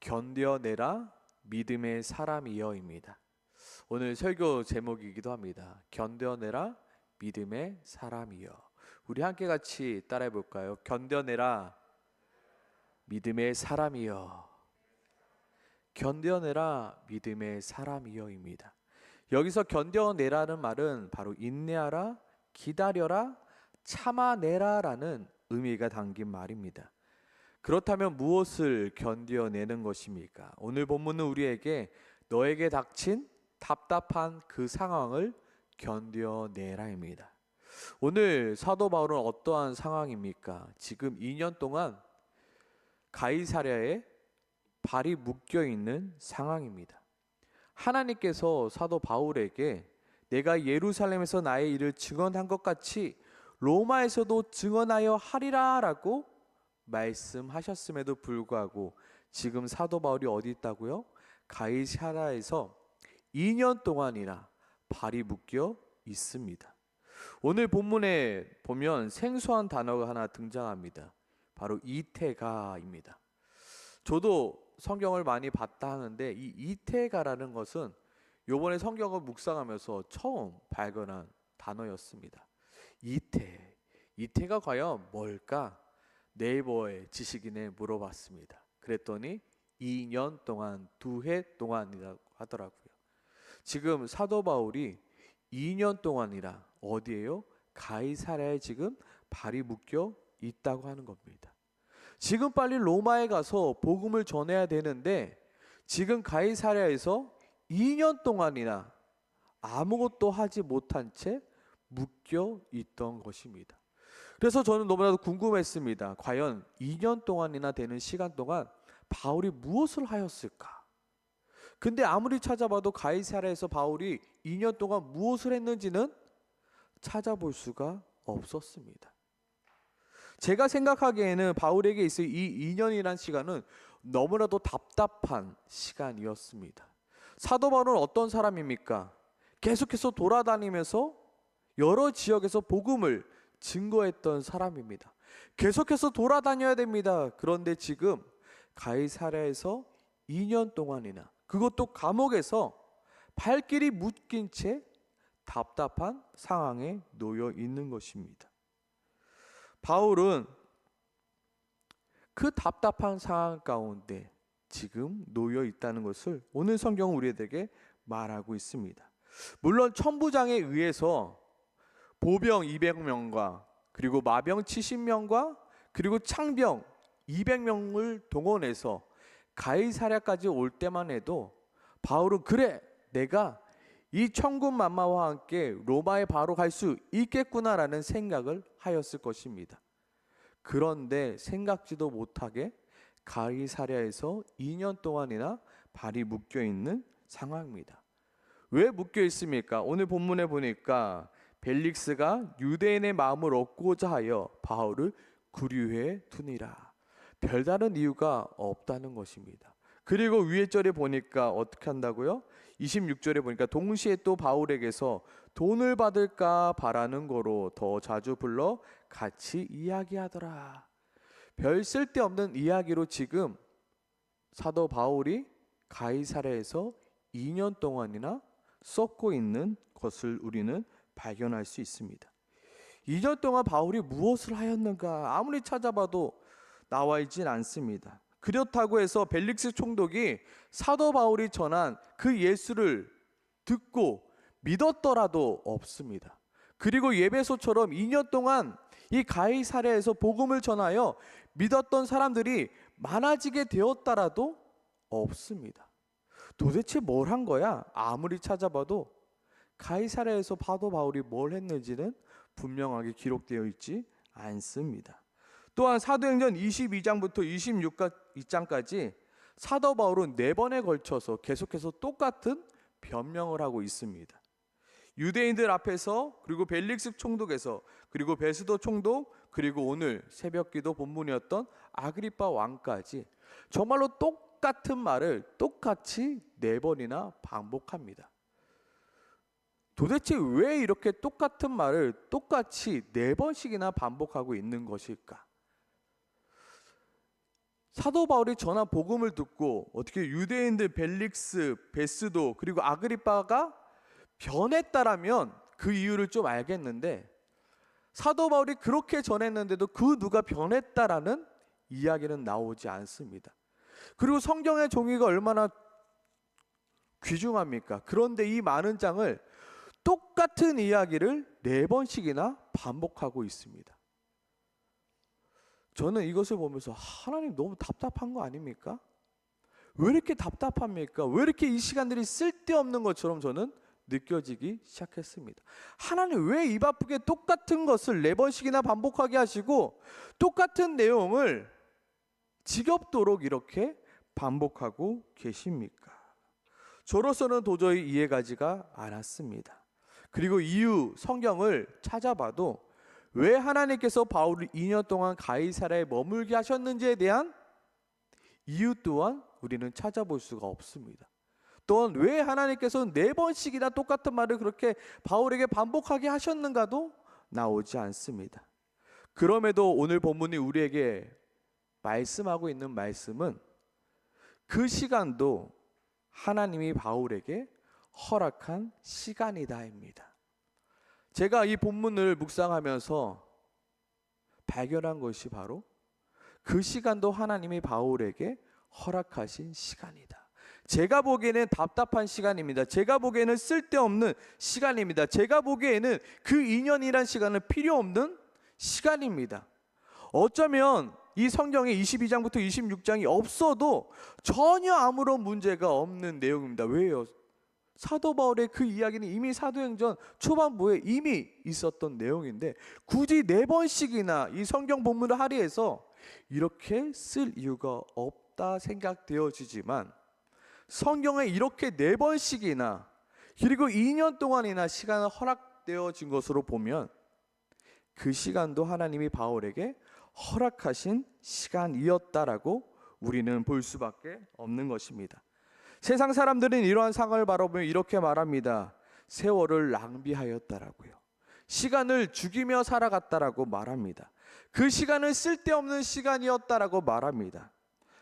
견뎌내라 믿음의 사람이여입니다. 오늘 설교 제목이기도 합니다. 견뎌내라 믿음의 사람이여. 우리 함께 같이 따라해 볼까요? 견뎌내라 믿음의 사람이여. 견뎌내라 믿음의 사람이여입니다. 여기서 견뎌내라는 말은 바로 인내하라, 기다려라, 참아내라라는 의미가 담긴 말입니다. 그렇다면 무엇을 견뎌내는 것입니까? 오늘 본문은 우리에게 너에게 닥친 답답한 그 상황을 견뎌내라입니다. 오늘 사도 바울은 어떠한 상황입니까? 지금 2년 동안 가이사랴에 발이 묶여 있는 상황입니다. 하나님께서 사도 바울에게 내가 예루살렘에서 나의 일을 증언한 것 같이 로마에서도 증언하여 하리라 라고 말씀하셨음에도 불구하고 지금 사도 바울이 어디 있다고요? 가이사랴에서 2년 동안이나 발이 묶여 있습니다. 오늘 본문에 보면 생소한 단어가 하나 등장합니다. 바로 이태가입니다. 저도 성경을 많이 봤다 하는데 이 이태가라는 것은 요번에 성경을 묵상하면서 처음 발견한 단어였습니다. 이태가 과연 뭘까? 네이버에 지식인에 물어봤습니다. 그랬더니 2년 동안 2해 동안이라고 하더라고요. 지금 사도 바울이 2년 동안이나 어디에요? 가이사랴에 지금 발이 묶여 있다고 하는 겁니다. 지금 빨리 로마에 가서 복음을 전해야 되는데 지금 가이사랴에서 2년 동안이나 아무것도 하지 못한 채 묶여 있던 것입니다. 그래서 저는 너무나도 궁금했습니다. 과연 2년 동안이나 되는 시간 동안 바울이 무엇을 하였을까? 근데 아무리 찾아봐도 가이사랴에서 바울이 2년 동안 무엇을 했는지는 찾아볼 수가 없었습니다. 제가 생각하기에는 바울에게 있을 이 2년이라는 시간은 너무나도 답답한 시간이었습니다. 사도 바울은 어떤 사람입니까? 계속해서 돌아다니면서 여러 지역에서 복음을 증거했던 사람입니다. 계속해서 돌아다녀야 됩니다. 그런데 지금 가이사랴에서 2년 동안이나, 그것도 감옥에서 발길이 묶인 채 답답한 상황에 놓여 있는 것입니다. 바울은 그 답답한 상황 가운데 지금 놓여 있다는 것을 오늘 성경은 우리에게 말하고 있습니다. 물론 천부장에 의해서 보병 200명과 그리고 마병 70명과 그리고 창병 200명을 동원해서 가이사랴까지 올 때만 해도 바울은 그래, 내가 이 천군만마와 함께 로마에 바로 갈 수 있겠구나라는 생각을 하였을 것입니다. 그런데 생각지도 못하게 가이사랴에서 2년 동안이나 발이 묶여 있는 상황입니다. 왜 묶여 있습니까? 오늘 본문에 보니까 벨릭스가 유대인의 마음을 얻고자 하여 바울을 구류해 두니라. 별다른 이유가 없다는 것입니다. 그리고 위에 절에 보니까 어떻게 한다고요? 26절에 보니까 동시에 또 바울에게서 돈을 받을까 바라는 거로 더 자주 불러 같이 이야기하더라. 별 쓸데없는 이야기로 지금 사도 바울이 가이사랴에서 2년 동안이나 썩고 있는 것을 우리는 발견할 수 있습니다. 2년 동안 바울이 무엇을 하였는가 아무리 찾아봐도 나와 있진 않습니다. 그렇다고 해서 벨릭스 총독이 사도 바울이 전한 그 예수를 듣고 믿었더라도 없습니다. 그리고 예배소처럼 2년 동안 이 가이사랴에서 복음을 전하여 믿었던 사람들이 많아지게 되었더라도 없습니다. 도대체 뭘 한 거야? 아무리 찾아봐도 가이사랴에서 사도 바울이 뭘 했는지는 분명하게 기록되어 있지 않습니다. 또한 사도행전 22장부터 26장까지 사도 바울은 4번에 걸쳐서 계속해서 똑같은 변명을 하고 있습니다. 유대인들 앞에서, 그리고 벨릭스 총독에서, 그리고 베스도 총독, 그리고 오늘 새벽기도 본문이었던 아그리파 왕까지 정말로 똑같은 말을 똑같이 4번이나 반복합니다. 도대체 왜 이렇게 똑같은 말을 똑같이 4번씩이나 반복하고 있는 것일까? 사도 바울이 전한 복음을 듣고 어떻게 유대인들 벨릭스, 베스도 그리고 아그리빠가 변했다라면 그 이유를 좀 알겠는데, 사도 바울이 그렇게 전했는데도 그 누가 변했다라는 이야기는 나오지 않습니다. 그리고 성경의 종이가 얼마나 귀중합니까? 그런데 이 많은 장을 똑같은 이야기를 4번씩이나 반복하고 있습니다. 저는 이것을 보면서 하나님 너무 답답한 거 아닙니까? 왜 이렇게 답답합니까? 왜 이렇게 이 시간들이 쓸데없는 것처럼 저는 느껴지기 시작했습니다. 하나님 왜 입 아프게 똑같은 것을 4번씩이나 반복하게 하시고 똑같은 내용을 지겹도록 이렇게 반복하고 계십니까? 저로서는 도저히 이해가지가 않았습니다. 그리고 이유 성경을 찾아봐도 왜 하나님께서 바울을 2년 동안 가이사랴에 머물게 하셨는지에 대한 이유 또한 우리는 찾아볼 수가 없습니다. 또한 왜 하나님께서 4번씩이나 똑같은 말을 그렇게 바울에게 반복하게 하셨는가도 나오지 않습니다. 그럼에도 오늘 본문이 우리에게 말씀하고 있는 말씀은 그 시간도 하나님이 바울에게 허락한 시간이다입니다. 제가 이 본문을 묵상하면서 발견한 것이 바로 그 시간도 하나님이 바울에게 허락하신 시간이다. 제가 보기에는 답답한 시간입니다. 제가 보기에는 쓸데없는 시간입니다. 제가 보기에는 그 2년이란 시간은 필요 없는 시간입니다. 어쩌면 이 성경의 22장부터 26장이 없어도 전혀 아무런 문제가 없는 내용입니다. 왜요? 사도 바울의 그 이야기는 이미 사도행전 초반부에 이미 있었던 내용인데 굳이 4번씩이나 이 성경 본문을 할애해서 이렇게 쓸 이유가 없다 생각되어지지만, 성경에 이렇게 4번씩이나 그리고 2년 동안이나 시간을 허락되어진 것으로 보면 그 시간도 하나님이 바울에게 허락하신 시간이었다라고 우리는 볼 수밖에 없는 것입니다. 세상 사람들은 이러한 상황을 바라보며 이렇게 말합니다. 세월을 낭비하였다라고요. 시간을 죽이며 살아갔다라고 말합니다. 그 시간은 쓸데없는 시간이었다라고 말합니다.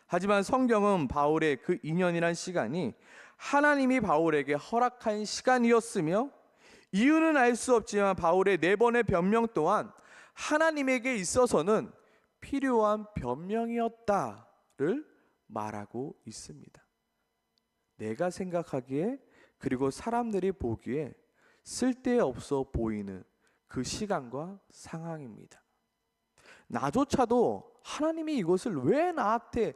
하지만 성경은 바울의 그 2년이란 시간이 하나님이 바울에게 허락한 시간이었으며, 이유는 알 수 없지만 바울의 4번의 변명 또한 하나님에게 있어서는 필요한 변명이었다를 말하고 있습니다. 내가 생각하기에 그리고 사람들이 보기에 쓸데없어 보이는 그 시간과 상황입니다. 나조차도 하나님이 이것을 왜 나한테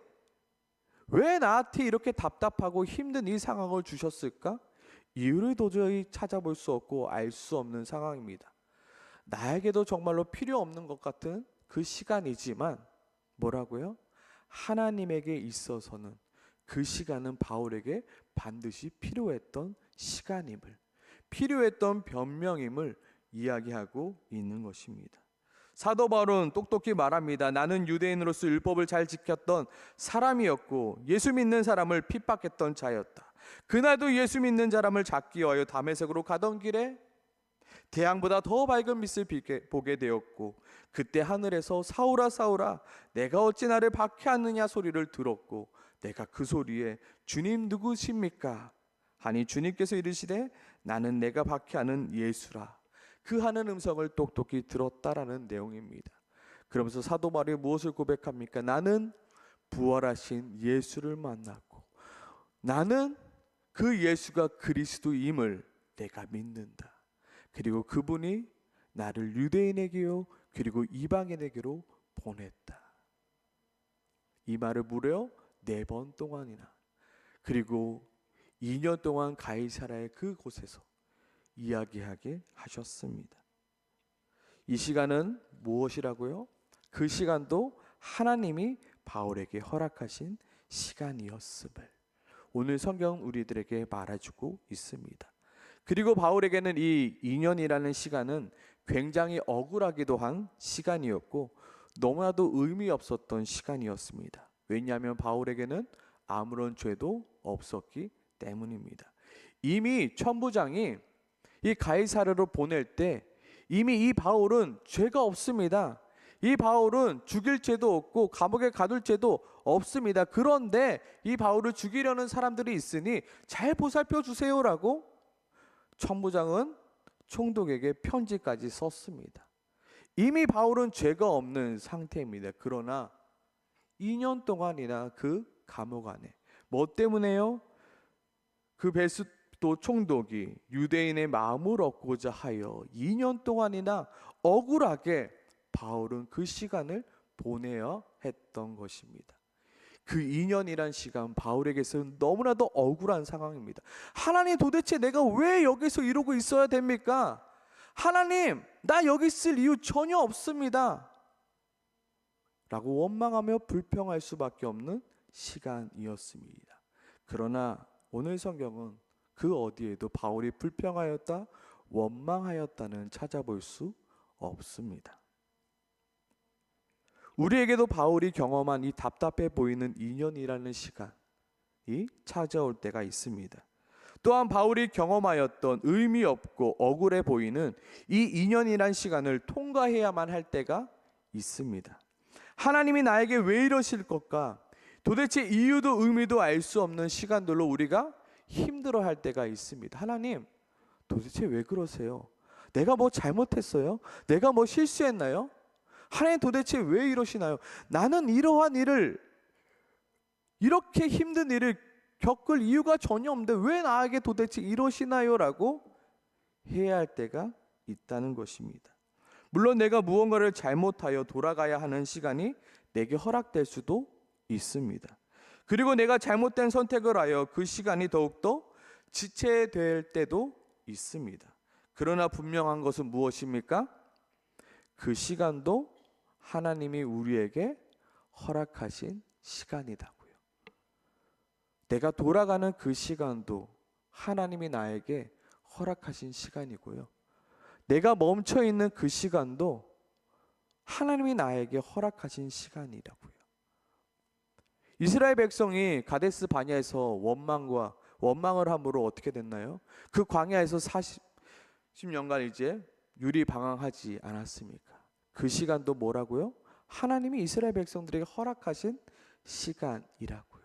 이렇게 답답하고 힘든 이 상황을 주셨을까? 이유를 도저히 찾아볼 수 없고 알 수 없는 상황입니다. 나에게도 정말로 필요 없는 것 같은 그 시간이지만 뭐라고요? 하나님에게 있어서는 그 시간은 바울에게 반드시 필요했던 시간임을, 필요했던 변명임을 이야기하고 있는 것입니다. 사도 바울은 똑똑히 말합니다. 나는 유대인으로서 율법을 잘 지켰던 사람이었고 예수 믿는 사람을 핍박했던 자였다. 그날도 예수 믿는 사람을 잡기 위하여 다메섹으로 가던 길에 태양보다 더 밝은 빛을 보게 되었고, 그때 하늘에서 사울아 사울아 내가 어찌 나를 박해하느냐 소리를 들었고, 내가 그 소리에 주님 누구십니까? 하니 주님께서 이르시되 나는 내가 박해하는 예수라. 그 하는 음성을 똑똑히 들었다라는 내용입니다. 그러면서 사도 바울이 무엇을 고백합니까? 나는 부활하신 예수를 만났고 나는 그 예수가 그리스도임을 내가 믿는다. 그리고 그분이 나를 유대인에게요 그리고 이방인에게로 보냈다. 이 말을 무려 4번 동안이나, 그리고 2년 동안 가이사랴의 그곳에서 이야기하게 하셨습니다. 이 시간은 무엇이라고요? 그 시간도 하나님이 바울에게 허락하신 시간이었음을 오늘 성경은 우리들에게 말해주고 있습니다. 그리고 바울에게는 이 2년이라는 시간은 굉장히 억울하기도 한 시간이었고 너무나도 의미 없었던 시간이었습니다. 왜냐하면 바울에게는 아무런 죄도 없었기 때문입니다. 이미 천부장이 이 가이사랴로 보낼 때 이미 이 바울은 죄가 없습니다. 이 바울은 죽일 죄도 없고 감옥에 가둘 죄도 없습니다. 그런데 이 바울을 죽이려는 사람들이 있으니 잘 보살펴 주세요라고 천부장은 총독에게 편지까지 썼습니다. 이미 바울은 죄가 없는 상태입니다. 그러나 2년 동안이나 그 감옥 안에 뭐 때문에요? 그 베스도 총독이 유대인의 마음을 얻고자 하여 2년 동안이나 억울하게 바울은 그 시간을 보내야 했던 것입니다. 그 2년이란 시간 바울에게서는 너무나도 억울한 상황입니다. 하나님, 도대체 내가 왜 여기서 이러고 있어야 됩니까? 하나님, 나 여기 있을 이유 전혀 없습니다 라고 원망하며 불평할 수밖에 없는 시간이었습니다. 그러나 오늘 성경은 그 어디에도 바울이 불평하였다, 원망하였다는 찾아볼 수 없습니다. 우리에게도 바울이 경험한 이 답답해 보이는 2년이라는 시간이 찾아올 때가 있습니다. 또한 바울이 경험하였던 의미 없고 억울해 보이는 이 2년이란 시간을 통과해야만 할 때가 있습니다. 하나님이 나에게 왜 이러실 것까? 도대체 이유도 의미도 알 수 없는 시간들로 우리가 힘들어할 때가 있습니다. 하나님, 도대체 왜 그러세요? 내가 뭐 잘못했어요? 내가 뭐 실수했나요? 하나님, 도대체 왜 이러시나요? 나는 이러한 일을, 이렇게 힘든 일을 겪을 이유가 전혀 없는데 왜 나에게 도대체 이러시나요? 라고 해야 할 때가 있다는 것입니다. 물론 내가 무언가를 잘못하여 돌아가야 하는 시간이 내게 허락될 수도 있습니다. 그리고 내가 잘못된 선택을 하여 그 시간이 더욱더 지체될 때도 있습니다. 그러나 분명한 것은 무엇입니까? 그 시간도 하나님이 우리에게 허락하신 시간이다고요. 내가 돌아가는 그 시간도 하나님이 나에게 허락하신 시간이고요. 내가 멈춰 있는 그 시간도 하나님이 나에게 허락하신 시간이라고요. 이스라엘 백성이 가데스 바냐에서 원망을 함으로 어떻게 됐나요? 그 광야에서 40년간 이제 유리방황하지 않았습니까? 그 시간도 뭐라고요? 하나님이 이스라엘 백성들에게 허락하신 시간이라고요.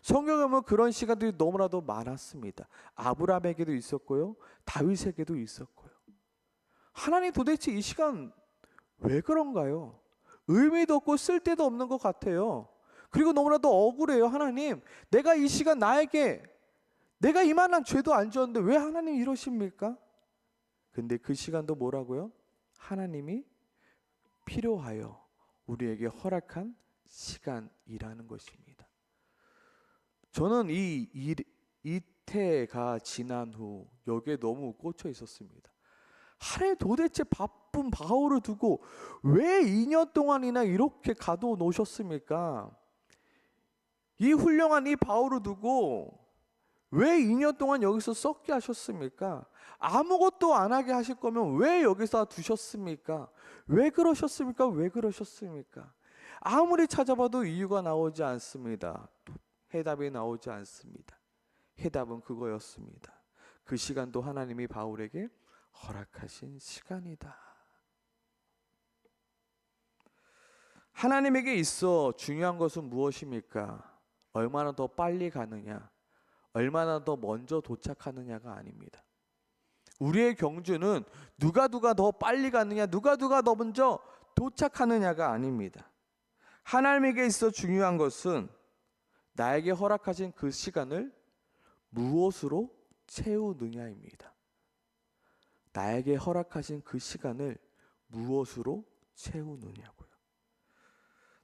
성경에 보면 그런 시간들이 너무나도 많았습니다. 아브라함에게도 있었고요, 다윗에게도 있었고요. 하나님, 도대체 이 시간 왜 그런가요? 의미도 없고 쓸데도 없는 것 같아요. 그리고 너무나도 억울해요. 하나님, 내가 이 시간 내가 이만한 죄도 안 지었는데 왜 하나님 이러십니까? 근데 그 시간도 뭐라고요? 하나님이 필요하여 우리에게 허락한 시간이라는 것입니다. 저는 이태가 지난 후 여기에 너무 꽂혀 있었습니다. 하나님, 도대체 바쁜 바울을 두고 왜 2년 동안이나 이렇게 가둬 놓으셨습니까? 이 훌륭한 이 바울을 두고 왜 2년 동안 여기서 썩게 하셨습니까? 아무것도 안 하게 하실 거면 왜 여기서 두셨습니까? 왜 그러셨습니까? 왜 그러셨습니까? 아무리 찾아봐도 이유가 나오지 않습니다. 해답이 나오지 않습니다. 해답은 그거였습니다. 그 시간도 하나님이 바울에게 허락하신 시간이다. 하나님에게 있어 중요한 것은 무엇입니까? 얼마나 더 빨리 가느냐, 얼마나 더 먼저 도착하느냐가 아닙니다. 우리의 경주는 누가 더 빨리 가느냐, 누가 더 먼저 도착하느냐가 아닙니다. 하나님에게 있어 중요한 것은 나에게 허락하신 그 시간을 무엇으로 채우느냐입니다. 나에게 허락하신 그 시간을 무엇으로 채우느냐고요.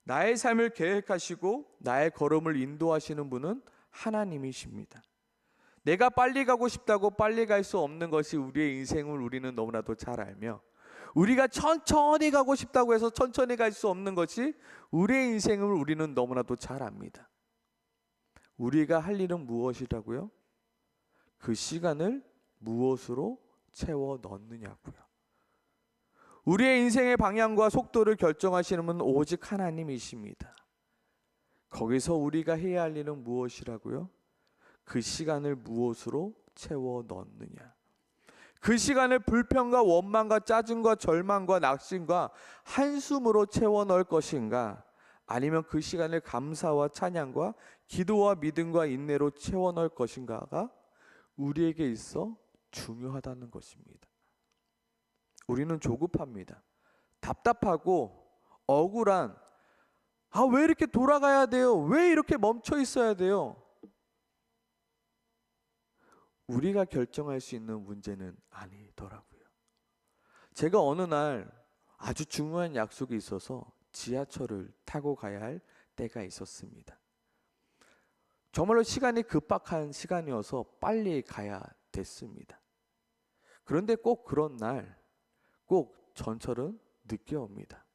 나의 삶을 계획하시고 나의 걸음을 인도하시는 분은 하나님이십니다. 내가 빨리 가고 싶다고 빨리 갈 수 없는 것이 우리의 인생을 우리는 너무나도 잘 알며, 우리가 천천히 가고 싶다고 해서 천천히 갈 수 없는 것이 우리의 인생을 우리는 너무나도 잘 압니다. 우리가 할 일은 무엇이라고요? 그 시간을 무엇으로 채워 넣느냐고요. 우리의 인생의 방향과 속도를 결정하시는 분은 오직 하나님이십니다. 거기서 우리가 해야 할 일은 무엇이라고요? 그 시간을 무엇으로 채워 넣느냐. 그 시간을 불평과 원망과 짜증과 절망과 낙심과 한숨으로 채워 넣을 것인가? 아니면 그 시간을 감사와 찬양과 기도와 믿음과 인내로 채워 넣을 것인가가 우리에게 있어 중요하다는 것입니다. 우리는 조급합니다. 답답하고 억울한, 왜 이렇게 돌아가야 돼요? 왜 이렇게 멈춰 있어야 돼요? 우리가 결정할 수 있는 문제는 아니더라고요. 제가 어느 날 아주 중요한 약속이 있어서 지하철을 타고 가야 할 때가 있었습니다. 정말로 시간이 급박한 시간이어서 빨리 가야 됐습니다. 그런데 꼭 그런 날, 꼭 전철은 늦게 옵니다.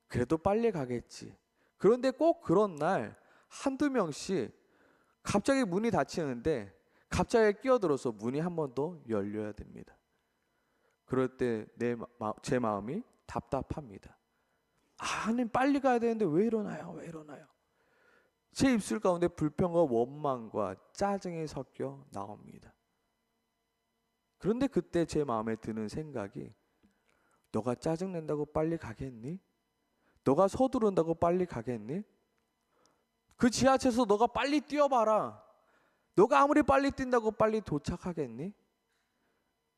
그래도 빨리 가겠지. 그런데 꼭 그런 날 한두 명씩 갑자기 문이 닫히는데 갑자기 끼어들어서 문이 한 번 더 열려야 됩니다. 그럴 때 제 마음이 답답합니다. 하나님 빨리 가야 되는데 왜 이러나요? 왜 이러나요? 제 입술 가운데 불평과 원망과 짜증이 섞여 나옵니다. 그런데 그때 제 마음에 드는 생각이, 너가 짜증낸다고 빨리 가겠니? 너가 서두른다고 빨리 가겠니? 그 지하철에서 너가 빨리 뛰어봐라. 너가 아무리 빨리 뛴다고 빨리 도착하겠니?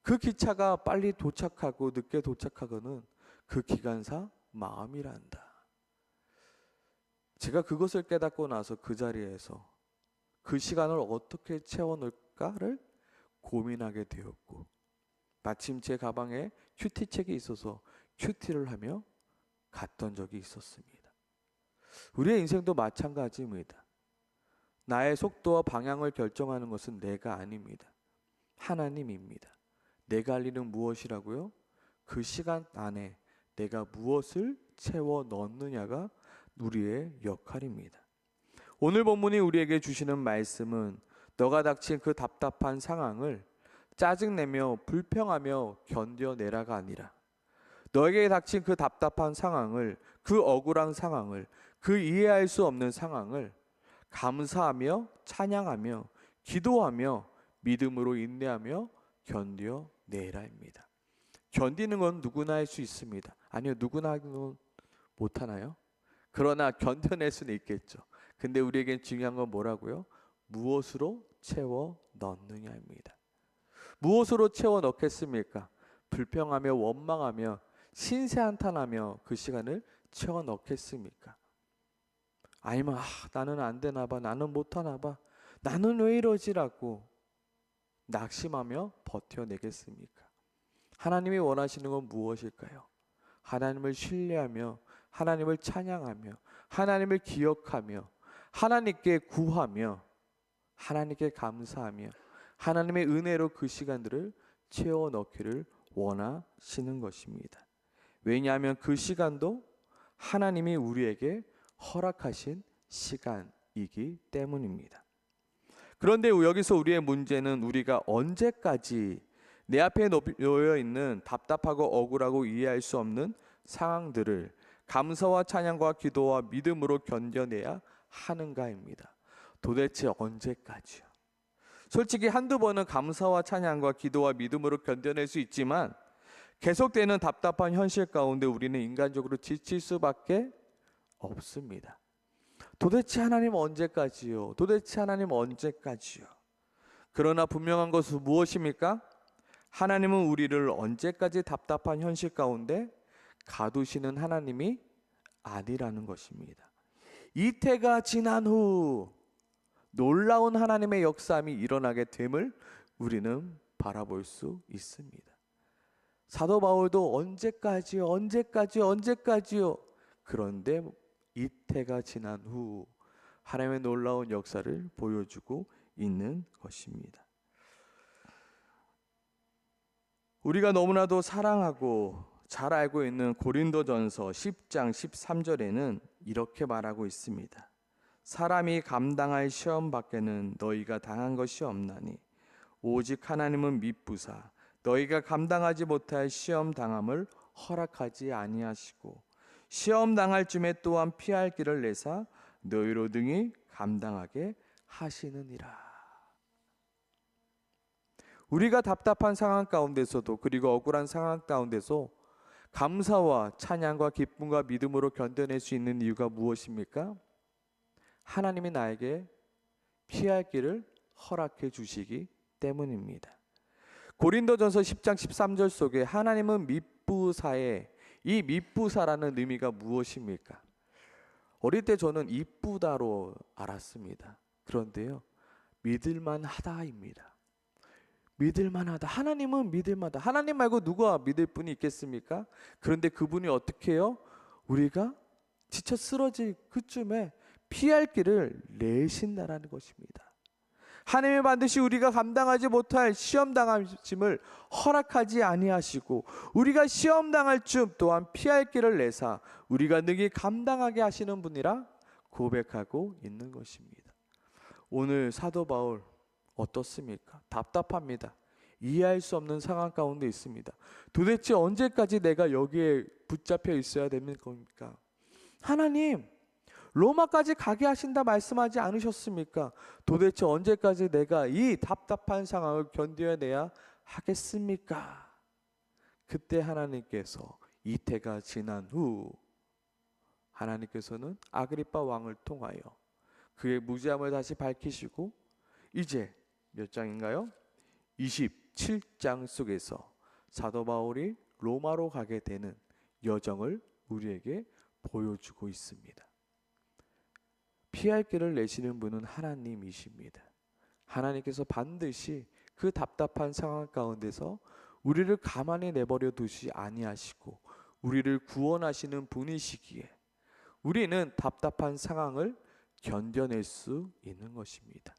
그 기차가 빨리 도착하고 늦게 도착하고는 그 기관사 마음이란다. 제가 그것을 깨닫고 나서 그 자리에서 그 시간을 어떻게 채워넣을까를 고민하게 되었고, 마침 제 가방에 큐티책이 있어서 큐티를 하며 갔던 적이 있었습니다. 우리의 인생도 마찬가지입니다. 나의 속도와 방향을 결정하는 것은 내가 아닙니다. 하나님입니다. 내가 할 일은 무엇이라고요? 그 시간 안에 내가 무엇을 채워 넣느냐가 우리의 역할입니다. 오늘 본문이 우리에게 주시는 말씀은 너가 닥친 그 답답한 상황을 짜증내며 불평하며 견뎌내라가 아니라, 너에게 닥친 그 답답한 상황을, 그 억울한 상황을, 그 이해할 수 없는 상황을 감사하며 찬양하며 기도하며 믿음으로 인내하며 견뎌내라입니다. 견디는 건 누구나 할 수 있습니다. 아니요, 누구나 하기는 못하나요? 그러나 견뎌낼 수는 있겠죠. 근데 우리에겐 중요한 건 뭐라고요? 무엇으로 채워 넣느냐입니다. 무엇으로 채워 넣겠습니까? 불평하며 원망하며 신세한탄하며 그 시간을 채워 넣겠습니까? 아니면 나는 안 되나 봐, 나는 못하나 봐, 나는 왜 이러지라고 낙심하며 버텨내겠습니까? 하나님이 원하시는 건 무엇일까요? 하나님을 신뢰하며 하나님을 찬양하며 하나님을 기억하며 하나님께 구하며 하나님께 감사하며 하나님의 은혜로 그 시간들을 채워 넣기를 원하시는 것입니다. 왜냐하면 그 시간도 하나님이 우리에게 허락하신 시간이기 때문입니다. 그런데 여기서 우리의 문제는 우리가 언제까지 내 앞에 놓여 있는 답답하고 억울하고 이해할 수 없는 상황들을 감사와 찬양과 기도와 믿음으로 견뎌내야 하는가입니다. 도대체 언제까지요? 솔직히 한두 번은 감사와 찬양과 기도와 믿음으로 견뎌낼 수 있지만 계속되는 답답한 현실 가운데 우리는 인간적으로 지칠 수밖에 없습니다. 도대체 하나님 언제까지요? 도대체 하나님 언제까지요? 그러나 분명한 것은 무엇입니까? 하나님은 우리를 언제까지 답답한 현실 가운데 가두시는 하나님이 아니라는 것입니다. 이태가 지난 후 놀라운 하나님의 역사함이 일어나게 됨을 우리는 바라볼 수 있습니다. 사도 바울도 언제까지요? 언제까지요? 언제까지요? 그런데 이태가 지난 후 하나님의 놀라운 역사를 보여주고 있는 것입니다. 우리가 너무나도 사랑하고 잘 알고 있는 고린도전서 10장 13절에는 이렇게 말하고 있습니다. 사람이 감당할 시험 밖에는 너희가 당한 것이 없나니 오직 하나님은 미쁘사 너희가 감당하지 못할 시험 당함을 허락하지 아니하시고 시험 당할 쯤에 또한 피할 길을 내사 너희로 등이 감당하게 하시느니라. 우리가 답답한 상황 가운데서도, 그리고 억울한 상황 가운데서 감사와 찬양과 기쁨과 믿음으로 견뎌낼 수 있는 이유가 무엇입니까? 하나님이 나에게 피할 길을 허락해 주시기 때문입니다. 고린도전서 10장 13절 속에 하나님은 미쁘사에, 이 미쁘사라는 의미가 무엇입니까? 어릴 때 저는 이쁘다로 알았습니다. 그런데요, 믿을만하다입니다. 믿을만하다. 하나님은 믿을만하다. 하나님 말고 누가 믿을 분이 있겠습니까? 그런데 그분이 어떻게 해요? 우리가 지쳐 쓰러질 그쯤에 피할 길을 내신다라는 것입니다. 하나님이 반드시 우리가 감당하지 못할 시험 당하심을 허락하지 아니하시고, 우리가 시험 당할 쯤 또한 피할 길을 내사 우리가 능히 감당하게 하시는 분이라 고백하고 있는 것입니다. 오늘 사도 바울 어떻습니까? 답답합니다. 이해할 수 없는 상황 가운데 있습니다. 도대체 언제까지 내가 여기에 붙잡혀 있어야 되는 겁니까? 하나님, 로마까지 가게 하신다 말씀하지 않으셨습니까? 도대체 언제까지 내가 이 답답한 상황을 견뎌내야 하겠습니까? 그때 하나님께서 이태가 지난 후 하나님께서는 아그리빠 왕을 통하여 그의 무죄함을 다시 밝히시고, 이제 몇 장인가요? 27장 속에서 사도 바울이 로마로 가게 되는 여정을 우리에게 보여주고 있습니다. 피할 길을 내시는 분은 하나님이십니다. 하나님께서 반드시 그 답답한 상황 가운데서 우리를 가만히 내버려 두시 아니하시고 우리를 구원하시는 분이시기에 우리는 답답한 상황을 견뎌낼 수 있는 것입니다.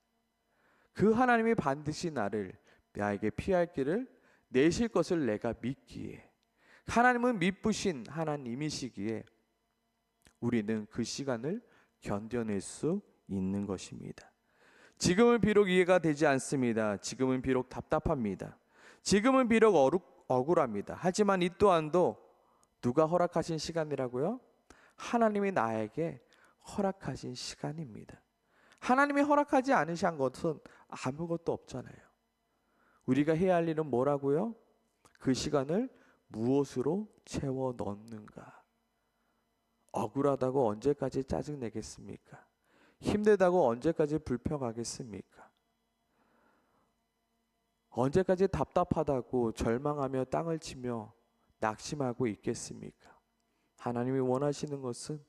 그 하나님이 반드시 나에게 피할 길을 내실 것을 내가 믿기에, 하나님은 미쁘신 하나님이시기에 우리는 그 시간을 견뎌낼 수 있는 것입니다. 지금은 비록 이해가 되지 않습니다. 지금은 비록 답답합니다. 지금은 비록 억울합니다. 하지만 이 또한도 누가 허락하신 시간이라고요? 하나님이 나에게 허락하신 시간입니다. 하나님이 허락하지 않으신 것은 아무것도 없잖아요. 우리가 해야 할 일은 뭐라고요? 그 시간을 무엇으로 채워 넣는가? 억울하다고 언제까지 짜증내겠습니까? 힘들다고 언제까지 불평하겠습니까? 언제까지 답답하다고 절망하며 땅을 치며 낙심하고 있겠습니까? 하나님이 원하시는 것은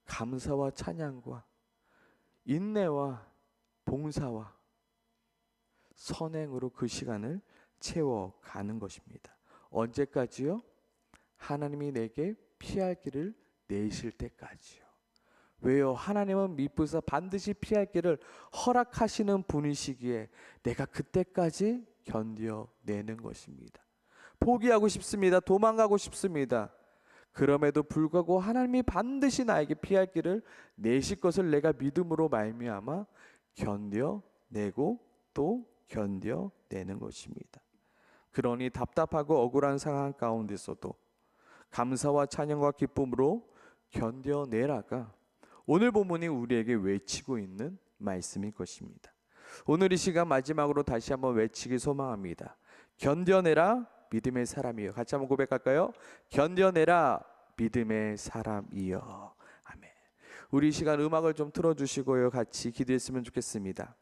감사와 찬양과 인내와 봉사와 선행으로 그 시간을 채워가는 것입니다. 언제까지요? 하나님이 내게 피할 길을 내실 때까지요. 왜요? 하나님은 미쁘사 반드시 피할 길을 허락하시는 분이시기에 내가 그때까지 견뎌내는 것입니다. 포기하고 싶습니다. 도망가고 싶습니다. 그럼에도 불구하고 하나님이 반드시 나에게 피할 길을 내실 것을 내가 믿음으로 말미암아 견뎌내고 또 견뎌내는 것입니다. 그러니 답답하고 억울한 상황 가운데서도 감사와 찬양과 기쁨으로 견뎌내라가 오늘 본문이 우리에게 외치고 있는 말씀일 것입니다. 오늘 이 시간 마지막으로 다시 한번 외치기 소망합니다. 견뎌내라 믿음의 사람이여. 같이 한번 고백할까요? 견뎌내라 믿음의 사람이여. 아멘. 우리 이 시간 음악을 좀 틀어주시고요, 같이 기도했으면 좋겠습니다.